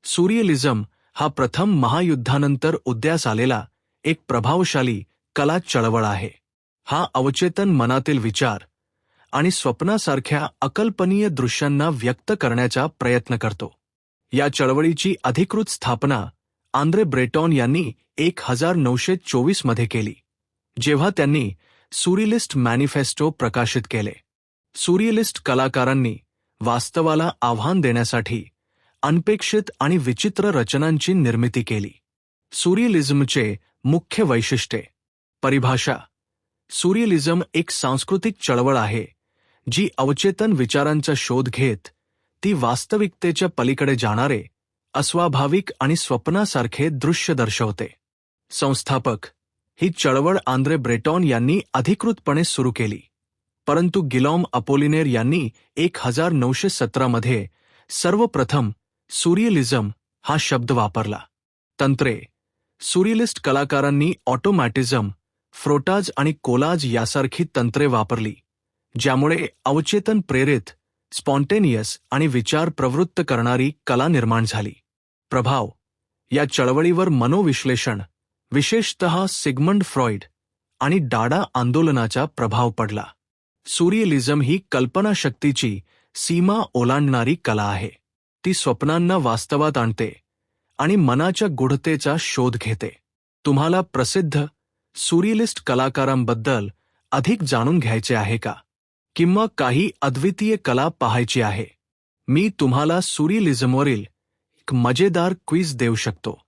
सुरियलिझम हा प्रथम महायुद्धानंतर उदयास आलेला एक प्रभावशाली कला चळवळ आहे. हा अवचेतन मनातील विचार आणि स्वप्नासारख्या अकल्पनीय दृश्यांना व्यक्त करण्याचा प्रयत्न करतो. या चळवळीची अधिकृत स्थापना आंद्रे ब्रेटॉन यांनी 1924 मध्ये केली, जेव्हा त्यांनी सुरियलिस्ट मॅनिफेस्टो प्रकाशित केले. सुरियलिस्ट कलाकारांनी वास्तवाला आव्हान देण्यासाठी अनपेक्षित आणि विचित्र रचनांची निर्मिती केली. सुरियलिझमचे मुख्य वैशिष्ट्ये. परिभाषा. सुरियलिझम एक सांस्कृतिक चळवळ आहे जी अवचेतन विचारांचा शोध घेत ती वास्तविकतेच्या पलीकडे जाणारे अस्वाभाविक आणि स्वप्नासारखे दृश्य दर्शवते. संस्थापक. ही चळवळ आंद्रे ब्रेटॉन यांनी अधिकृतपणे सुरू केली, परंतु गिलॉम अपोलिनेर यांनी 1917 मध्ये सर्वप्रथम सुरियलिझम हा शब्द वापरला. तंत्रे. सुरियलिस्ट कलाकारांनी ऑटोमॅटिझम, फ्रोटाज आणि कोलाज यासारखी तंत्रे वापरली, ज्यामुळे अवचेतन प्रेरित, स्पॉन्टेनियस आणि विचार प्रवृत्त करणारी कला निर्माण झाली. प्रभाव. या चळवळीवर मनोविश्लेषण, विशेषतः सिग्मंड फ्रॉइड आणि डाडा आंदोलनाचा प्रभाव पडला. सुरियलिझम ही कल्पनाशक्तीची सीमा ओलांडणारी कला आहे. ती स्वप्नांना वास्तवात आणते आणि मनाच्या गूढतेचा शोध घेते. तुम्हाला प्रसिद्ध सुरियलिस्ट कलाकारांबद्दल अधिक जाणून घ्यायचे आहे का? किंवा काही अद्वितीय कला पाहायची आहे? मी तुम्हाला सुरियलिझमवरील एक मजेदार क्विज देऊ शकतो.